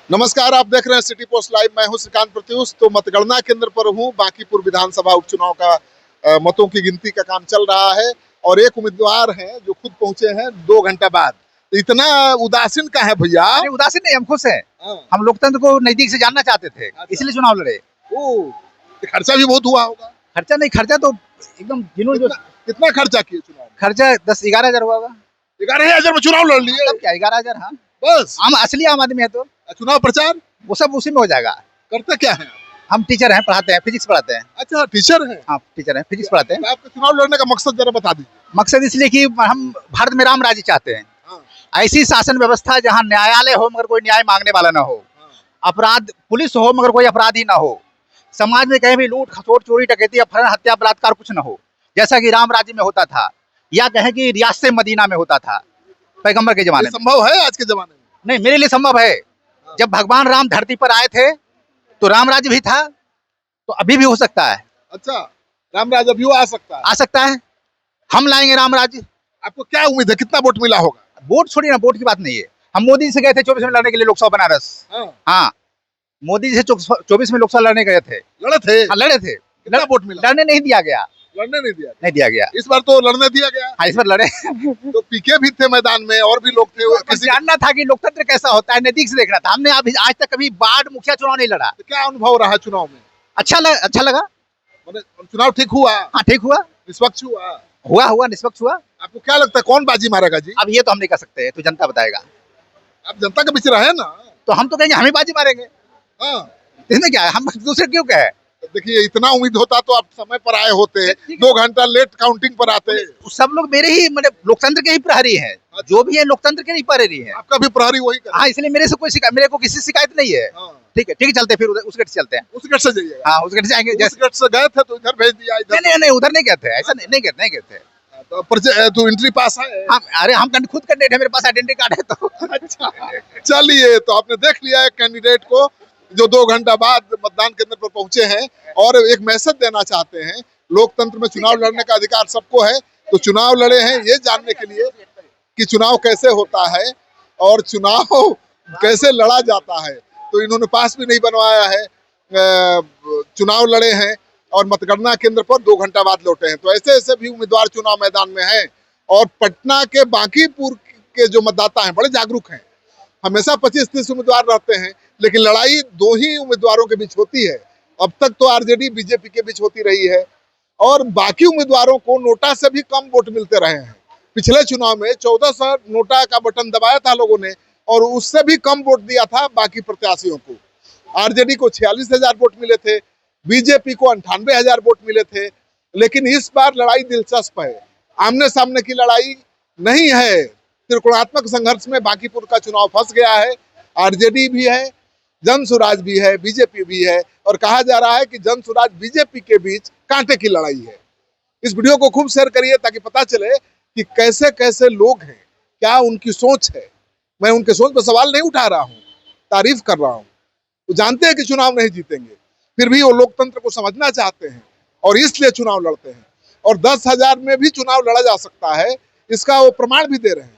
नमस्कार, आप देख रहे हैं सिटी पोस्ट लाइव। मैं हूं श्रीकांत प्रत्युष। तो मतगणना केंद्र पर हूं। बांकीपुर विधानसभा उपचुनाव का मतों की गिनती का काम चल रहा है और एक उम्मीदवार हैं जो खुद पहुंचे हैं 2 घंटा बाद। तो इतना उदासीन का है भैया? अरे उदासीन नहीं, हम खुश हैं। हाँ। हम लोकतंत्र को नजदीक से जानना चाहते थे, इसलिए चुनाव लड़े। ओह, तो खर्चा भी बहुत हुआ होगा। खर्चा नहीं, खर्चा तो एकदम जिन्होंने जो कितना खर्चा किए चुनाव में? खर्चा 10-11 हजार हुआ होगा। 11,000 में चुनाव लड़ लिए? मतलब क्या 11 हजार? हाँ, बस असली आम आदमी है तो चुनाव प्रचार वो सब उसी में हो जाएगा। करते क्या है? हम टीचर हैं, पढ़ाते हैं, फिजिक्स पढ़ाते हैं। अच्छा, टीचर है? हाँ, टीचर हैं, फिजिक्स पढ़ाते हैं। आपका चुनाव लड़ने का मकसद जरा बता दीजिए। मकसद इसलिए कि हम भारत में राम राज्य चाहते हैं। हाँ। ऐसी शासन व्यवस्था जहाँ न्यायालय हो मगर कोई न्याय मांगने वाला ना हो, हाँ। अपराध पुलिस हो मगर कोई अपराधी ना हो, समाज में कहीं भी लूट खसोट चोरी डकैती अपहरण हत्या बलात्कार कुछ ना हो, जैसा कि राम राज्य में होता था, या कहें कि रियासत मदीना में होता था पैगंबर के जमाने में। संभव है आज के जमाने में? नहीं, मेरे लिए संभव है। जब भगवान राम धरती पर आए थे तो राम राज्य भी था, तो अभी भी हो सकता है। अच्छा, रामराज अभी आ सकता है? आ सकता है, हम लाएंगे राम राज्य। आपको क्या उम्मीद है, कितना वोट मिला होगा? वोट छोड़िए ना, वोट की बात नहीं है। हम मोदी जी से गए थे 24 में लड़ने के लिए लोकसभा बनारस। हाँ। हाँ, मोदी जी से 24 में लोकसभा लड़ने गए थे। लड़े थे? हाँ, लड़े थे। कितना वोट मिला? लड़ने नहीं दिया गया। लड़ने नहीं दिया गया। इस बार तो लड़ने दिया गया। हाँ, इस बार लड़े। तो पीके भी थे मैदान में और भी लोग थे। किसी जानना था कि लोकतंत्र कैसा होता है, नजदीक से देखना था। हमने अभी आज तक कभी वार्ड मुखिया चुनाव नहीं लड़ा। तो क्या अनुभव रहा चुनाव में? अच्छा लगा। मतलब चुनाव ठीक हुआ? हाँ, ठीक हुआ। निष्पक्ष हुआ? निष्पक्ष हुआ। आपको क्या लगता है कौन बाजी मारेगा जी? अब ये तो हम नहीं कर सकते, तो जनता बताएगा। आप जनता के बीच रहे ना, तो हम तो कहेंगे हम ही बाजी मारेंगे। हाँ। इसमें क्या है, हम दूसरे क्यों कहे? देखिए, इतना उम्मीद होता तो आप समय पर आए होते। 2 घंटा लेट काउंटिंग पर आते। सब लोग मेरे ही मतलब लोकतंत्र के ही प्रहरी हैं। जो भी है लोकतंत्र के ही प्रहरी हैं। आपका भी प्रहरी वही कर? हाँ, इसलिए मेरे को किसी शिकायत नहीं है। हाँ। ठीक है, चलते फिर उस गेट से चलते हैं। उस गेट से जाइए? हाँ, उस गेट से आएंगे। उस गेट से गए थे तो इधर भेज दिया? इधर नहीं, उधर नहीं गए थे। ऐसा नहीं गए थे। तो एंट्री पास है? हाँ, अरे हम खुद कैंडिडेट है, मेरे पास आइडेंटिटी कार्ड है तो। अच्छा, चलिए, तो आपने देख लिया एक कैंडिडेट को जो 2 घंटा बाद मतदान केंद्र पर पहुंचे हैं और एक मैसेज देना चाहते हैं। लोकतंत्र में चुनाव लड़ने का अधिकार सबको है, तो चुनाव लड़े हैं ये जानने के लिए कि चुनाव कैसे होता है और चुनाव कैसे लड़ा जाता है। तो इन्होंने पास भी नहीं बनवाया है, चुनाव लड़े हैं और मतगणना केंद्र पर 2 घंटा बाद लौटे हैं। तो ऐसे ऐसे भी उम्मीदवार चुनाव मैदान में हैं और पटना के बांकीपुर के जो मतदाता हैं बड़े जागरूक हैं। हमेशा 25-30 उम्मीदवार रहते हैं, लेकिन लड़ाई 2 ही उम्मीदवारों के बीच होती है। अब तक तो आरजेडी बीजेपी के बीच होती रही है और बाकी उम्मीदवारों को नोटा से भी कम वोट मिलते रहे हैं। पिछले चुनाव में 1400 नोटा का बटन दबाया था लोगों ने और उससे भी कम वोट दिया था बाकी प्रत्याशियों को। आरजेडी को 46,000 वोट मिले थे, बीजेपी को 98,000 वोट मिले थे। लेकिन इस बार लड़ाई दिलचस्प है, आमने सामने की लड़ाई नहीं है। त्रिकोणात्मक संघर्ष में बांकीपुर का चुनाव फंस गया है। आरजेडी भी है, जनसुराज भी है, बीजेपी भी है और कहा जा रहा है कि जनसुराज बीजेपी के बीच कांटे की लड़ाई है। इस वीडियो को खूब शेयर करिए ताकि पता चले कि कैसे कैसे लोग हैं, क्या उनकी सोच है। मैं उनके सोच पर सवाल नहीं उठा रहा हूँ, तारीफ कर रहा हूँ। वो जानते हैं कि चुनाव नहीं जीतेंगे, फिर भी वो लोकतंत्र को समझना चाहते हैं और इसलिए चुनाव लड़ते हैं। और 10,000 में भी चुनाव लड़ा जा सकता है, इसका वो प्रमाण भी दे रहे हैं।